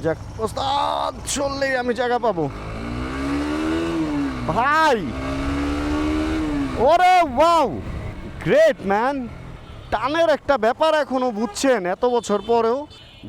যাক ওস্তাদ চললেই আমি জায়গা পাবো ভাই। ওরে ওয়াও, গ্রেট ম্যান। টানের একটা ব্যাপার এখনো বুঝছেন এত বছর পরেও।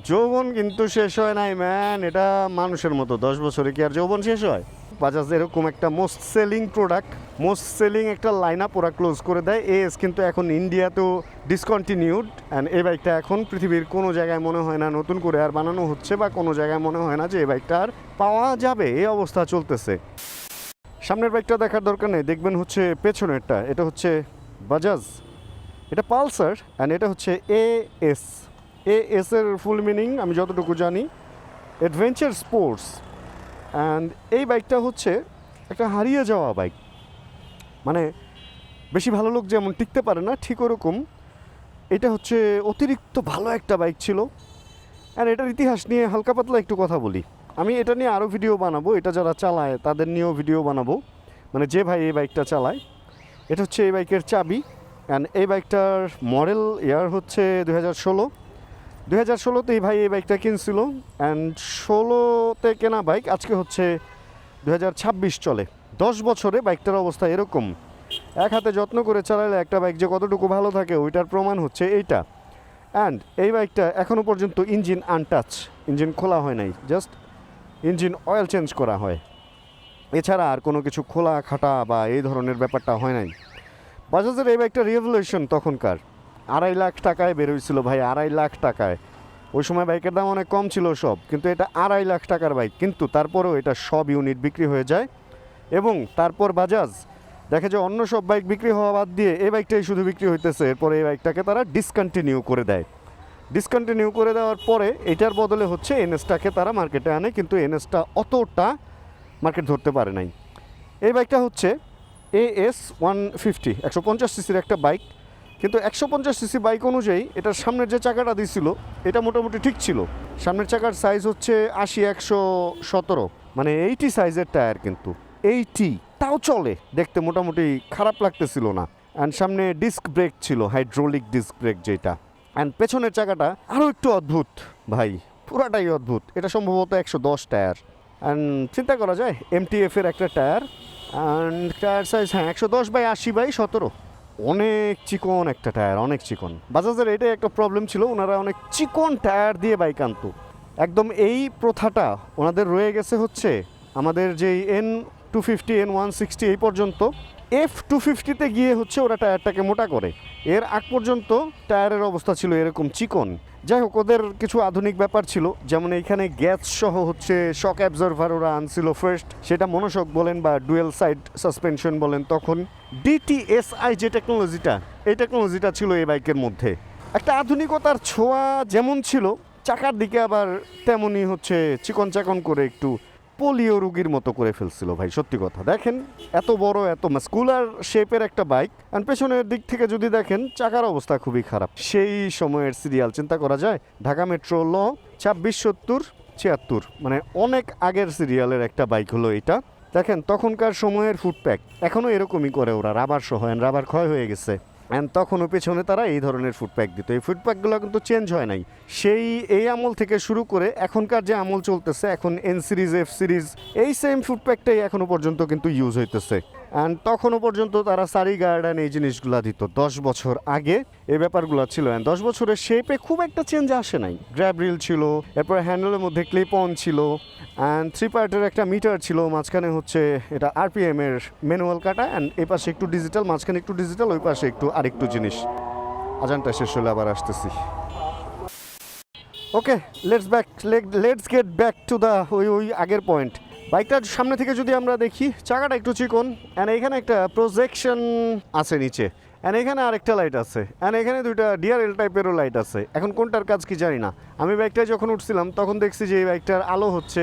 যৌবন কিন্তু শেষ হয় নাই ম্যান, এটা মানুষের মতো 10 বছরে কি আর যৌবন শেষ হয়? বাজাজ এরকম একটা most selling product, most selling একটা লাইন আপ ওরা ক্লোজ করে দেয়। এস কিন্তু এখন ইন্ডিয়াতেও ডিসকন্টিনিউড, অ্যান্ড এই বাইকটা এখন পৃথিবীর কোনো জায়গায় মনে হয় না নতুন করে আর বানানো হচ্ছে, বা কোনো জায়গায় মনে হয় না যে এই বাইকটা আর পাওয়া যাবে, এই অবস্থা চলতেছে। সামনের বাইকটা দেখার দরকার নেই, দেখবেন হচ্ছে পেছনেরটা। এটা হচ্ছে বাজাজ, এটা পালসার, অ্যান্ড এটা হচ্ছে এএস। এএস এর ফুল মিনিং আমি যতটুকু জানি অ্যাডভেঞ্চার স্পোর্টস। অ্যান্ড এই বাইকটা হচ্ছে একটা হারিয়ে যাওয়া বাইক, মানে বেশি ভালো লোক যেমন টিকতে পারে না ঠিক ওরকম এটা হচ্ছে অতিরিক্ত ভালো একটা বাইক ছিল। আর এটার ইতিহাস নিয়ে হালকা পাতলা একটু কথা বলি। আমি এটা নিয়ে আরও ভিডিও বানাবো, এটা যারা চালায় তাদের নিয়েও ভিডিও বানাবো, মানে যে ভাই এই বাইকটা চালায়। এটা হচ্ছে এই বাইকের চাবি, অ্যান্ড এই বাইকটার মডেল ইয়ার হচ্ছে 2016 এই ভাই এই বাইকটা কিনছিল, অ্যান্ড 16তে কেনা বাইক, আজকে হচ্ছে 2026 চলে। 10 বছরে বাইকটার অবস্থা এরকম। এক হাতে যত্ন করে চালালে একটা বাইক যে কতটুকু ভালো থাকে ওইটার প্রমাণ হচ্ছে এইটা। অ্যান্ড এই বাইকটা এখনও পর্যন্ত ইঞ্জিন আনটাচ, ইঞ্জিন খোলা হয় নাই, জাস্ট ইঞ্জিন অয়েল চেঞ্জ করা হয়, এছাড়া আর কোনো কিছু খোলা খাটা বা এই ধরনের ব্যাপারটা হয় নাই। বাজাজের এই বাইকটা রিভলিউশন তখনকার 2.5 লাখ টাকায় বেরোইছিল ভাই, 2.5 লাখ টাকায়। ওই সময় বাইকের দাম অনেক কম ছিল সব, কিন্তু এটা 2.5 লাখ টাকার বাইক, কিন্তু তারপরেও এটা সব ইউনিট বিক্রি হয়ে যায়। এবং তারপর বাজাজ দেখে যে অন্য সব বাইক বিক্রি হওয়া বাদ দিয়ে এই বাইকটাই শুধু বিক্রি হইতেছে, এরপরে এই বাইকটাকে তারা ডিসকন্টিনিউ করে দেয়। ডিসকন্টিনিউ করে দেওয়ার পরে এটার বদলে হচ্ছে এনএসটাকে তারা মার্কেটে আনে, কিন্তু এনএসটা অতটা মার্কেট ধরতে পারে নাই। এই বাইকটা হচ্ছে AS 150, 150 সিসির একটা বাইক, কিন্তু 150 সিসি বাইক অনুযায়ী এটার সামনের যে চাকাটা দিছিল এটা মোটামুটি ঠিক ছিল। সামনের চাকার সাইজ হচ্ছে 80-117, মানে 80 সাইজের টায়ার, কিন্তু 80 তাও চলে, দেখতে মোটামুটি খারাপ লাগতেছিল না। অ্যান্ড সামনে ডিস্ক ব্রেক ছিল, হাইড্রোলিক ডিস্ক ব্রেক যেটা। অ্যান্ড পেছনের চাকাটা আরও একটু অদ্ভুত ভাই, পুরাটাই অদ্ভুত। এটা সম্ভবত 110 টায়ার, অ্যান্ড চিন্তা করা যায় MTF এর একটা টায়ার। অ্যান্ড টায়ার সাইজ 110/80/17, অনেক চিকন একটা টায়ার, অনেক চিকন। বাজাজের এটাই একটা প্রবলেম ছিল, ওনারা অনেক চিকন টায়ার দিয়ে বাইক আনতো। একদম এই প্রথাটা ওনাদের রয়ে গেছে হচ্ছে আমাদের যেই N250 N160 এই পর্যন্ত। F250-তে গিয়ে হচ্ছে ওরা টায়ারটাকে মোটা করে, এর আগ পর্যন্ত টায়ারের অবস্থা ছিল এরকম চিকন। যাই হোক, ওদের কিছু আধুনিক ব্যাপার ছিল, যেমন এইখানে গ্যাস সহ হচ্ছে শক অ্যাবজর্ভার ওরা আনছিল ফার্স্ট, সেটা মনোশক বলেন বা ডুয়েল সাইড সাসপেনশন বলেন। তখন DTSI যে টেকনোলজিটা, এই টেকনোলজিটা ছিল এই বাইকের মধ্যে। একটা আধুনিকতার ছোঁয়া যেমন ছিল, চাকার দিকে আবার তেমনই হচ্ছে চিকন চাকন করে একটু পোলিও রোগীর মতো করে ফেলছিল ভাই। সত্যি কথা, দেখেন এত বড় এত মাস্কুলার শেপের একটা বাইক, আর পেছনের দিক থেকে যদি দেখেন চাকার অবস্থা খুবই খারাপ। সেই সময়ের সিরিয়াল চিন্তা করা যায়, ঢাকা মেট্রো ল 2670-76, মানে অনেক আগের সিরিয়ালের একটা বাইক হলো এটা। দেখেন তখনকার সময়ের ফুটপ্যাক এখনও এরকমই করে ওরা, রাবার সহ, রাবার ক্ষয় হয়ে গেছে। অ্যান্ড তখনও পেছনে তারা এই ধরনের ফুটপ্যাক দিত। এই ফুটপ্যাকগুলো কিন্তু চেঞ্জ হয় নাই, সেই এই আমল থেকে শুরু করে এখনকার যে আমল চলতেছে এখন N সিরিজ F সিরিজ, এই সেম ফুটপ্যাকটাই এখনও পর্যন্ত কিন্তু ইউজ হইতেছে। অ্যান্ড তখনও পর্যন্ত তারা সারি গার্ডেন এই জিনিসগুলো দিত। 10 বছর আগে এই ব্যাপারগুলো ছিল, অ্যান্ড 10 বছরের শেপে খুব একটা চেঞ্জ আসে নাই। গ্র্যাব রিল ছিল, এরপর হ্যান্ডেলের মধ্যে ক্লিপ অন ছিল, অ্যান্ড 3 পার্টের একটা মিটার ছিল, মাঝখানে হচ্ছে এটা RPM এর ম্যানুয়াল কাটা, অ্যান্ড এই পাশে একটু ডিজিটাল, মাঝখানে একটু ডিজিটাল, ওই পাশে একটু আরেকটু জিনিস। আজানটা শেষ হলে আবার আসতেছি। Okay, let's get back to the ওই আগের পয়েন্ট। বাইকটার সামনে থেকে যদি আমরা দেখি, চাকাটা একটু চিকন, অ্যান্ড এখানে একটা প্রজেকশন আছে নিচে, অ্যান্ড এখানে আরেকটা লাইট আছে, অ্যান্ড এখানে দুইটা DRL টাইপেরও লাইট আছে। এখন কোনটার কাজ কি জানি না। আমি বাইকটায় যখন উঠছিলাম তখন দেখছি যে এই বাইকটার আলো হচ্ছে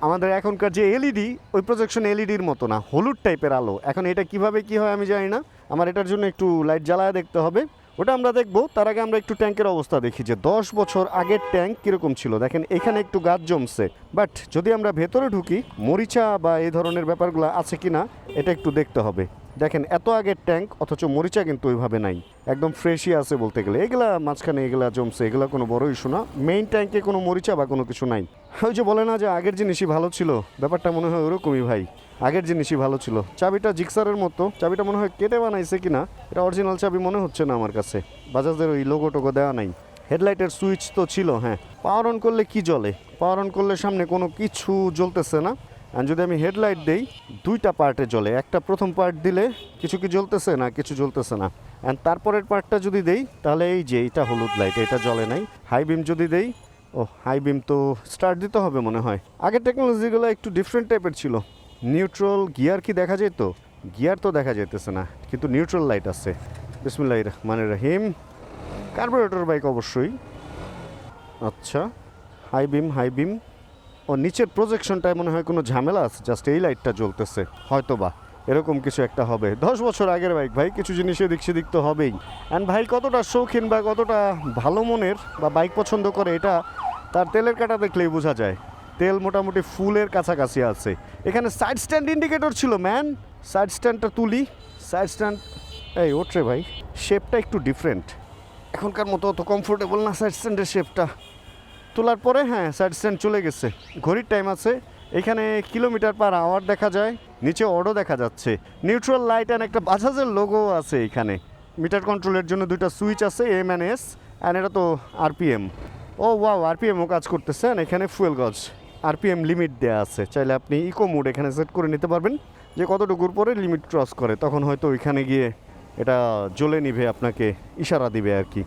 আমাদের এখনকার যে LED, ওই প্রজেকশন LEDর মতো না, হলুদ টাইপের আলো। এখন এটা কিভাবে কি হয় আমি জানি না, আমার এটার জন্য একটু লাইট জ্বালায় দেখতে হবে, ওটা আমরা দেখবো। তার আগে আমরা একটু ট্যাঙ্কের অবস্থা দেখি যে 10 বছর আগের ট্যাঙ্ক কীরকম ছিল। দেখেন এখানে একটু গাছ জমছে, বাট যদি আমরা ভেতরে ঢুকি মরিচা বা এই ধরনের ব্যাপারগুলো আছে কি না এটা একটু দেখতে হবে। দেখেন এত আগের ট্যাঙ্ক, অথচ মরিচা কিন্তু ওইভাবে নাই, একদম ফ্রেশই আছে বলতে গেলে। এগুলা মাঝখানে এগুলা জমছে, এগুলা কোনো বড় ইস্যু না। মেইন ট্যাঙ্কে কোনো মরিচা বা কোনো কিছু নাই। ওই যে বলে না যে আগের জিনিসই ভালো ছিল, ব্যাপারটা মনে হয় ওরকমই ভাই, আগের জিনিসই ভালো ছিল। চাবিটা জিক্সারের মতো, চাবিটা মনে হয় কেটে বানাইছে কিনা, এটা অরিজিনাল চাবি মনে হচ্ছে না আমার কাছে। বাজাজের ওই লোগো টোগো দেওয়া নাই। হেডলাইটের সুইচ তো ছিল, হ্যাঁ। পাওয়ার অন করলে কি জ্বলে? পাওয়ার অন করলে সামনে কোনো কিছু জ্বলতেছে না। আর যদি আমি হেডলাইট দেই, দুইটা পার্টে জ্বলে। একটা প্রথম পার্ট দিলে কিছু কি জ্বলতেছে না, কিছু জ্বলতেছে না। অ্যান্ড তারপরের পার্টটা যদি দেই, তাহলে এই যে এটা হলুদ লাইট, এটা জ্বলে নাই। হাই বিম যদি দেই, ও হাই বিম তো স্টার্ট দিতে হবে মনে হয়। আগের টেকনোলজিগুলো একটু ডিফারেন্ট টাইপের ছিল। নিউট্রাল গিয়ার কি দেখা যেত? গিয়ার তো দেখা যেতেছে না, কিন্তু নিউট্রাল লাইট আছে। বিসমিল্লাহির রহমানির রহিম। কার্বোরেটর বাইক অবশ্যই। আচ্ছা, হাই বিম, হাই বিম। ও নিচের প্রজেকশনটায় মনে হয় কোনো ঝামেলা আছে, জাস্ট এই লাইটটা জ্বলতেছে হয়তো বা, এরকম কিছু একটা হবে। 10 বছর আগের বাইক ভাই, কিছু জিনিস এদিক সেদিক তো হবেই। অ্যান্ড ভাই কতটা শৌখিন বা কতটা ভালো মনের বা বাইক পছন্দ করে, এটা তার তেলের কাটা দেখলেই বোঝা যায়। তেল মোটামুটি ফুলের কাছাকাছি আছে। এখানে সাইড স্ট্যান্ড ইন্ডিকেটর ছিল ম্যান। সাইড স্ট্যান্ডটা তুলি, সাইড স্ট্যান্ড এই ওঠে ভাই, শেপটা একটু ডিফারেন্ট। এখনকার মতো অত কমফোর্টেবল না সাইড স্ট্যান্ডের শেপটা। তোলার পরে হ্যাঁ, সাইড স্ট্যান্ড চলে গেছে। ঘড়ির টাইম আছে, এখানে কিলোমিটার পার আওয়ার দেখা যায়, নিচে অডও দেখা যাচ্ছে। নিউট্রাল লাইট অ্যান্ড একটা বাজাজের লোগো আছে এখানে। মিটার কন্ট্রোলের জন্য দুইটা সুইচ আছে, এম অ্যান্ড এস। অ্যান্ড এটা তো আরপিএম। ও ওয়াও, আরপিএমও কাজ করতেছে। অ্যান্ড এখানে ফুয়েল গজ, আরপিএম লিমিট দেওয়া আছে। চাইলে আপনি ইকো মোড এখানে সেট করে নিতে পারবেন, যে কতটুকুর পরে লিমিট ক্রস করে, তখন হয়তো ওইখানে গিয়ে এটা জ্বলে নিভে আপনাকে ইশারা দিবে আর কি।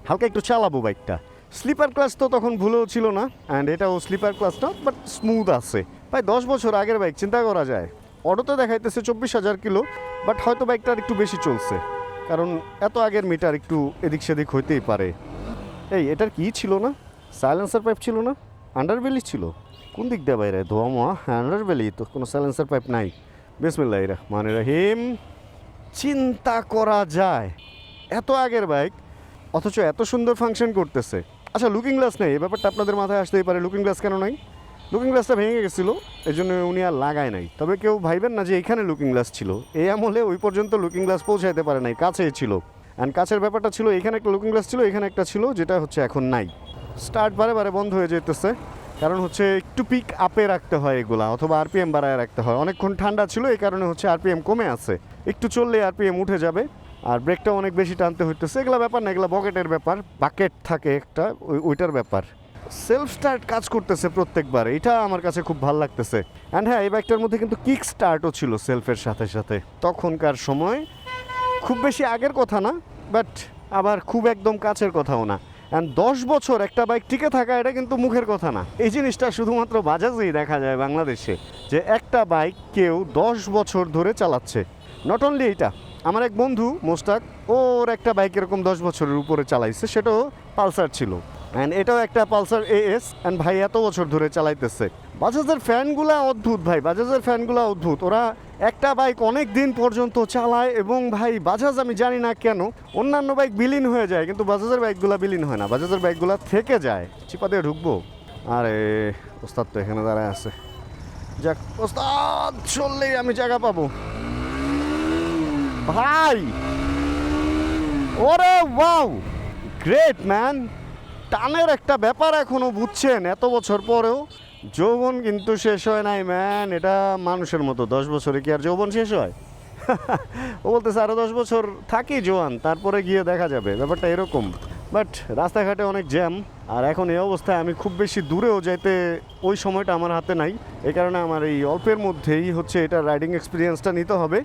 হালকা একটু চালাবো বাইকটা। স্লিপার ক্লাস তো তখন ভুলেও ছিল না, অ্যান্ড এটাও স্লিপার ক্লাস না, বাট স্মুথ আছে। প্রায় 10 বছর আগের বাইক, চিন্তা করা যায়। অটোতে দেখাইতেছে 24,000 কিলো, বাট হয়তো বাইকটার একটু বেশি চলছে, কারণ এত আগের মিটার একটু এদিক সেদিক হইতেই পারে। এই এটার কি ছিল না, সাইলেন্সার পাইপ ছিল না, আন্ডারবেলি ছিল? কোন দিক দিয়ে বাইরে ধোয়া মোয়া? হ্যাঁ আন্ডারবেলি তো, কোনো সাইলেন্সার পাইপ নাই। বিসমিল্লাহির রহমানির রহিম। চিন্তা করা যায় এত আগের বাইক, অথচ এত সুন্দর ফাংশন করতেছে। আচ্ছা, লুকিং গ্লাস নেই, এই ব্যাপারটা আপনাদের মাথায় আসতেই পারে, লুকিং গ্লাস কেন নাই? লুকিং গ্লাসটা ভেঙে গেছিলো, এই জন্য উনি আর লাগায় নাই। তবে কেউ ভাইবেন না যে এখানে লুকিং গ্লাস ছিল। এই আমলে ওই পর্যন্ত লুকিং গ্লাস পৌঁছাইতে পারে নাই, কাছেই ছিল। অ্যান্ড কাছের ব্যাপারটা ছিল, এখানে একটা লুকিং গ্লাস ছিল, এখানে একটা ছিল, যেটা হচ্ছে এখন নাই। স্টার্ট বারে বারে বন্ধ হয়ে যেতেছে, কারণ হচ্ছে একটু পিক আপে রাখতে হয় এগুলা, অথবা আরপিএম বাড়ায় রাখতে হয়। অনেকক্ষণ ঠান্ডা ছিল, এই কারণে হচ্ছে আরপিএম কমে আছে। একটু চললে আরপিএম উঠে যাবে। আর ব্রেকটা অনেক বেশি টানতে হইতেছে। এগুলো ব্যাপার না, এগুলো বকেটের ব্যাপার, বাকেট থাকে একটা, ওইটার ব্যাপার। সেলফ স্টার্ট কাজ করতেছে প্রত্যেকবার, এটা আমার কাছে খুব ভালো লাগতেছে। অ্যান্ড হ্যাঁ, এই বাইকটার মধ্যে কিন্তু কিক স্টার্টও ছিল সেলফের সাথে সাথে। তখনকার সময়, খুব বেশি আগের কথা না, বাট আবার খুব একদম কাছের কথাও না। অ্যান্ড 10 বছর একটা বাইক টিকে থাকা, এটা কিন্তু মুখের কথা না। এই জিনিসটা শুধুমাত্র বাজাজেই দেখা যায় বাংলাদেশে, যে একটা বাইক কেউ 10 বছর ধরে চালাচ্ছে। নট অনলি এইটা, আমার এক বন্ধু মোস্তাক, ওর একটা বাইক এরকম 10 বছরের উপরে চালাইছে, সেটাও পালসার ছিল। অ্যান্ড এটাও একটা পালসার এএস। অ্যান্ড ভাই এত বছর ধরে চালাইতেছে। বাজাজের ফ্যানগুলা অদ্ভুত ভাই, বাজাজের ফ্যানগুলা অদ্ভুত। ওরা একটা বাইক অনেক দিন পর্যন্ত চালায়, এবং ভাই বাজাজ আমি জানি না কেন, অন্যান্য বাইক বিলীন হয়ে যায়, কিন্তু বাজাজের বাইকগুলা বিলীন হয় না, বাজাজের বাইকগুলা থেকে যায়। চিপা দিয়ে ঢুকবো? আরে ওস্তাদ তো এখানে দাঁড়ায় আছে। যাক, ওস্তাদ চললেই আমি জায়গা পাবো ভাই। ওরে ওয়াও, গ্রেট ম্যান। টানের একটা ব্যাপার এখনো বুঝছেন, এত বছর পরেও যৌবন কিন্তু শেষ হয় নাই ম্যান। এটা মানুষের মতো, 10 বছরে কি আর যৌবন শেষ হয়? ও বলতেছে আরো 10 বছর থাকি জোয়ান, তারপরে গিয়ে দেখা যাবে, ব্যাপারটা এরকম। বাট রাস্তাঘাটে অনেক জ্যাম, আর এখন এই অবস্থায় আমি খুব বেশি দূরেও যেতে ওই সময়টা আমার হাতে নাই। এই কারণে আমার এই অল্পের মধ্যেই হচ্ছে এটা রাইডিং এক্সপিরিয়েন্সটা নিতে হবে।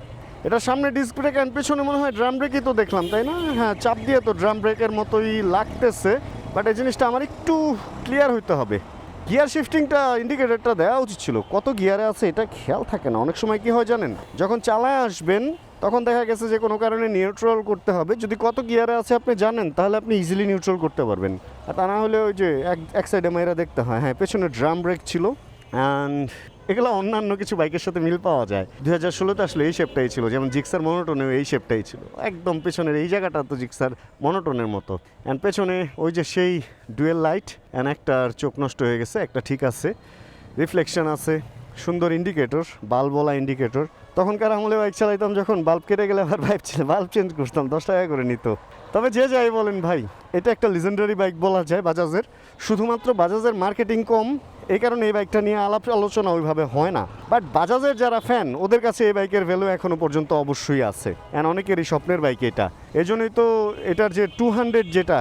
এটা সামনে ডিস্ক ব্রেক অ্যান্ড পেছনে মনে হয় ড্রাম ব্রেকই তো দেখলাম, তাই না? হ্যাঁ, চাপ দিয়ে তো ড্রাম ব্রেকের মতোই লাগতেছে। বাট এই জিনিসটা আমার একটু ক্লিয়ার হইতে হবে। গিয়ার শিফটিংটা, ইন্ডিকেটরটা দেওয়া উচিত ছিল। কত গিয়ারে আছে এটা খেয়াল থাকে না। অনেক সময় কি হয় জানেন, যখন চালায় আসবেন তখন দেখা গেছে যে কোনো কারণে নিউট্রাল করতে হবে। যদি কত গিয়ারে আছে আপনি জানেন, তাহলে আপনি ইজিলি নিউট্রাল করতে পারবেন। আর তা না হলে ওই যে এক সাইডে মাইরা দেখতে হয়। হ্যাঁ, পেছনে ড্রাম ব্রেক ছিল। অ্যান্ড এগুলো অন্যান্য কিছু বাইকের সাথে মিল পাওয়া যায়। 2016-তে আসলে এই শেপটাই ছিল, যেমন জিক্সার মনোটনেও এই শেপটাই ছিল। একদম পেছনের এই জায়গাটা তো জিক্সার মনোটনের মতো। অ্যান্ড পেছনে ওই যে সেই ডুয়েল লাইট, অ্যান্ড একটার চোখ নষ্ট হয়ে গেছে, একটা ঠিক আছে, রিফ্লেকশন আছে, সুন্দর ইন্ডিকেটর, বাল্বওয়ালা ইন্ডিকেটর। তখনকার আমলে বাইক চালাইতাম যখন বাল্ব কেটে গেলে আবার বাল্ব চেঞ্জ করতাম, 10 টাকা করে নিত। তবে যে যাই বলেন ভাই, এটা একটা লিজেন্ডারি বাইক বলা যায় বাজাজের। শুধুমাত্র বাজাজের মার্কেটিং কম, এই কারণে এই বাইকটা নিয়ে আলাপ আলোচনা ওইভাবে হয় না। বাট বাজাজের যারা ফ্যান, ওদের কাছে এই বাইকের ভ্যালু এখনো পর্যন্ত অবশ্যই আছে, অ্যান্ড অনেকেরই স্বপ্নের বাইক এটা। এই জন্যই তো এটার যে 200 যেটা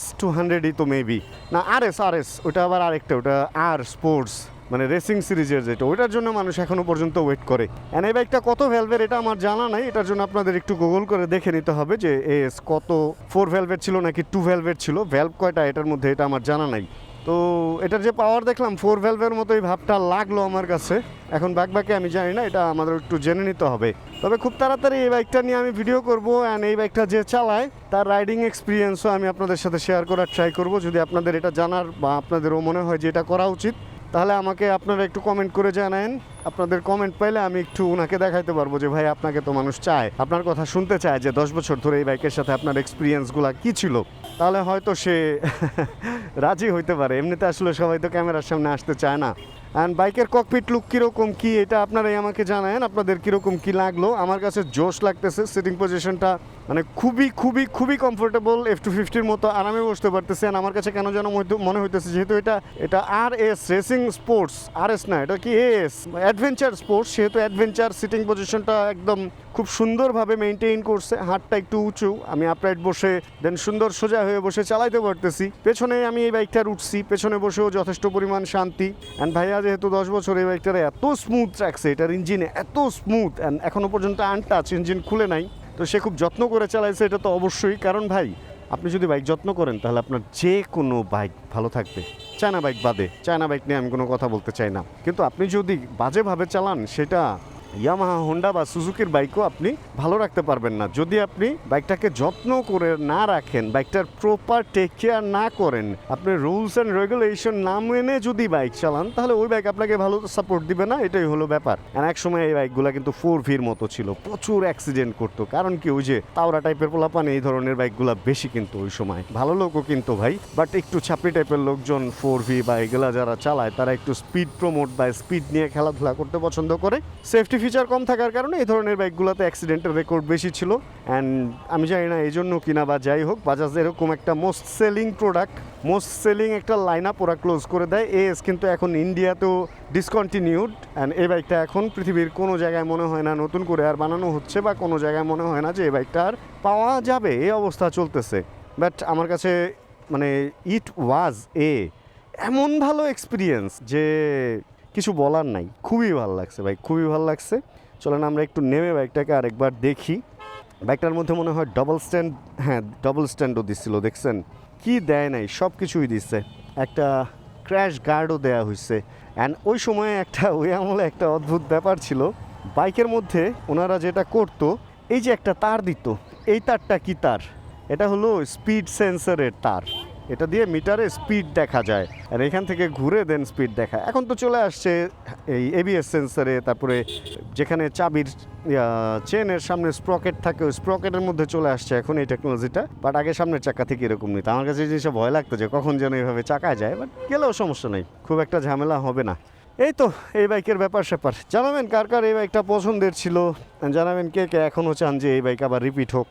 S200ই তো মেবি না, RS ওটা আবার আরেকটা, ওটা আর স্পোর্টস মানে রেসিং সিরিজের যেটা, ওইটার জন্য মানুষ এখনো পর্যন্ত ওয়েট করে। অ্যান্ড এই বাইকটা কত ভ্যালভের এটা আমার জানা নাই, এটার জন্য আপনাদের একটু গুগল করে দেখে নিতে হবে যে এস কত 4 ভ্যালভের ছিল নাকি 2 ভ্যালভের ছিল, ভ্যালভ কয়টা এটার মধ্যে এটা আমার জানা নাই। তো এটার যে পাওয়ার দেখলাম 4 ভ্যালভের মতোই ভাবটা লাগলো আমার কাছে। এখন বাকি আমি জানি না, এটা আমাদের একটু জেনে নিতে হবে। তবে খুব তাড়াতাড়ি এই বাইকটা নিয়ে আমি ভিডিও করব, অ্যান্ড এই বাইকটা যে চালায় তার রাইডিং এক্সপিরিয়েন্সও আমি আপনাদের সাথে শেয়ার করার ট্রাই করব। যদি আপনাদের এটা জানার বা আপনাদেরও মনে হয় যে এটা করা উচিত, তাহলে আমাকে আপনারা একটু কমেন্ট করে জানান। আপনাদের কমেন্ট পাইলে আমি একটু ওনাকে দেখাইতে পারবো যে ভাই আপনাকে তো মানুষ চায়, আপনার কথা শুনতে চায় যে 10 বছর ধরে এই বাইকের সাথে আপনার এক্সপিরিয়েন্সগুলো কী ছিল। তাহলে হয়তো সে রাজি হইতে পারে। এমনিতে আসলে সবাই তো ক্যামেরার সামনে আসতে চায় না। অ্যান্ড বাইকের ককপিট লুক কীরকম কী, এটা আপনারাই আমাকে জানান আপনাদের কীরকম কী লাগলো। আমার কাছে জোশ লাগতেছে, সিটিং পজিশনটা মানে খুবই খুবই খুবই কমফোর্টেবল, F250-র মতো আরামে বসতে পারতেছে। আর আমার কাছে কেন যেন মনে হইতেছে, যেহেতু এটা RS রেসিং স্পোর্টস, RS না, এটা কি AS অ্যাডভেঞ্চার স্পোর্টস, সেহেতু অ্যাডভেঞ্চার সিটিং পজিশনটা একদম খুব সুন্দরভাবে মেনটেইন করছে। হাতটা একটু উঁচু, আমি আপরাইট বসে দেন সুন্দর সোজা হয়ে বসে চালাইতে পারতেছি। পেছনে আমি এই বাইকটার উঠছি, পেছনে বসেও যথেষ্ট পরিমাণ শান্তি। অ্যান্ড ভাইয়া যেহেতু 10 বছর এই বাইকটার এত স্মুথ রাখছে, এটার ইঞ্জিনে এত স্মুথ, অ্যান্ড এখনও পর্যন্ত আনটাচ, ইঞ্জিন খুলে নাই, তো সে খুব যত্ন করে চালাইছে। এটা তো অবশ্যই, কারণ ভাই আপনি যদি বাইক যত্ন করেন তাহলে আপনার যে কোনো বাইক ভালো থাকবে। চায়না বাইক বাদে, চায়না বাইক নিয়ে আমি কোনো কথা বলতে চাই না, কিন্তু আপনি যদি বাজেভাবে চালান, সেটা ইয়ামাহা, হোন্ডা বা সুজুকির বাইকও আপনি ভালো রাখতে পারবেন না। যদি আপনি বাইকটাকে যত্ন করে না রাখেন, বাইকটার প্রপার টেক কেয়ার না করেন, আপনি রুলস অ্যান্ড রেগুলেশন না মেনে যদি বাইক চালান, তাহলে ওই বাইক আপনাকে ভালো সাপোর্ট দিবে না। এটাই হলো ব্যাপার। আর এক সময় এই বাইকগুলো কিন্তু 4V'র মতো ছিল, প্রচুর অ্যাক্সিডেন্ট করতো। কারণ কি, ওই যে তাওরা টাইপের পোলাপান এই ধরনের বাইকগুলো বেশি কিন্তু ওই সময়, ভালো লোকও কিন্তু ভাই, বাট একটু ছাপড়ি টাইপের লোকজন 4V বা এগুলা যারা চালায়, তারা একটু স্পিড প্রমোট বা স্পিড নিয়ে খেলাধুলা করতে পছন্দ করে। সেফটি ফিচার কম থাকার কারণে এই ধরনের বাইকগুলোতে অ্যাক্সিডেন্টের রেকর্ড বেশি ছিল। অ্যান্ড আমি জানি না এই জন্য কিনা বা যাই হোক, বাজাজ এরকম একটা most selling product, most selling একটা লাইন আপ ওরা ক্লোজ করে দেয়। এস কিন্তু এখন ইন্ডিয়াতেও ডিসকন্টিনিউড, অ্যান্ড এই বাইকটা এখন পৃথিবীর কোনো জায়গায় মনে হয় না নতুন করে আর বানানো হচ্ছে, বা কোনো জায়গায় মনে হয় না যে এই বাইকটা আর পাওয়া যাবে, এই অবস্থা চলতেছে। বাট আমার কাছে মানে ইট ওয়াজ এমন ভালো এক্সপিরিয়েন্স যে কিছু বলার নাই। খুবই ভালো লাগছে ভাই, খুবই ভালো লাগছে। চলেন আমরা একটু নেমে বাইকটাকে আরেকবার দেখি। বাইকটার মধ্যে মনে হয় ডবল স্ট্যান্ড, হ্যাঁ ডবল স্ট্যান্ডও দিচ্ছিল, দেখছেন কি দেয় নাই, সব কিছুই দিচ্ছে। একটা ক্র্যাশ গার্ডও দেওয়া হয়েছে। অ্যান্ড ওই সময়ে ওই আমলে একটা অদ্ভুত ব্যাপার ছিল, বাইকের মধ্যে ওনারা যেটা করতো, এই যে একটা তার দিত, এই তারটা কি তার, এটা হলো স্পিড সেন্সরের তার। এটা দিয়ে মিটারে স্পিড দেখা যায়, আর এখান থেকে ঘুরে দেন স্পিড দেখায়। এখন তো চলে আসছে এই ABS সেন্সরে, তারপরে যেখানে চাবির চেনের সামনে স্প্রকেট থাকে, ওই স্প্রকেটের মধ্যে চলে আসছে এখন এই টেকনোলজিটা। বাট আগে সামনের চাকা থেকে এরকম নিত। আমার কাছে এই জিনিসটা ভয় লাগতো যে কখন যেন এইভাবে চাকায় যায়, বাট গেলেও সমস্যা নেই, খুব একটা ঝামেলা হবে না। এই তো এই বাইকের ব্যাপার স্যাপার। জানাবেন কার কার এই বাইকটা পছন্দের ছিল, জানাবেন কে কে এখনও চান যে এই বাইক আবার রিপিট হোক।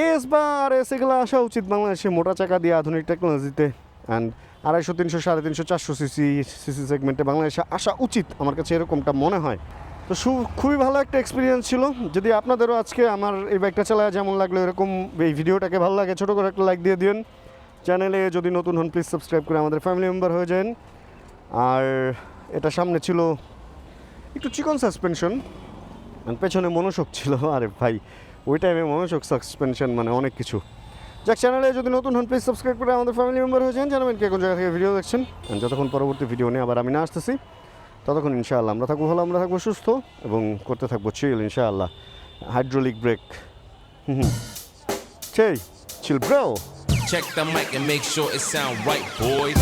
এস বা RS এগুলো আসা উচিত বাংলাদেশে মোটা চাকা দিয়ে আধুনিক টেকনোলজিতে। অ্যান্ড 250, 300, 350, 400 সিসি সেগমেন্টে বাংলাদেশে আসা উচিত, আমার কাছে এরকমটা মনে হয়। তো খুবই ভালো একটা এক্সপিরিয়েন্স ছিল। যদি আপনাদেরও আজকে আমার এই বাইকটা চালায় যেমন লাগলো, এরকম এই ভিডিওটাকে ভালো লাগে, ছোটো করে একটা লাইক দিয়ে দিন। চ্যানেলে যদি নতুন হন প্লিজ সাবস্ক্রাইব করে আমাদের ফ্যামিলি মেম্বার হয়ে যান। আর এটা সামনে ছিল একটু চিকন সাসপেনশন, পেছনে মনোশোক ছিল। আরে ভাই ওই টাইমে মনোশোক সাসপেনশন মানে অনেক কিছু। যাক, চ্যানেলে যদি নতুন হন প্লিজ সাবস্ক্রাইব করে আমাদের ফ্যামিলি মেম্বার হয়ে যান। জানাবেন কে কোন জায়গা থেকে ভিডিও দেখছেন। যতক্ষণ পরবর্তী ভিডিও নিয়ে আবার আমি না আসতেছি, ততক্ষণ ইনশাআল্লাহ আমরা থাকবো ভালো, আমরা থাকবো সুস্থ এবং করতে থাকবো চিল ইনশাআল্লাহ। হাইড্রোলিক ব্রেক, সেই chill bro. Check the mic and make sure it sound right, boys.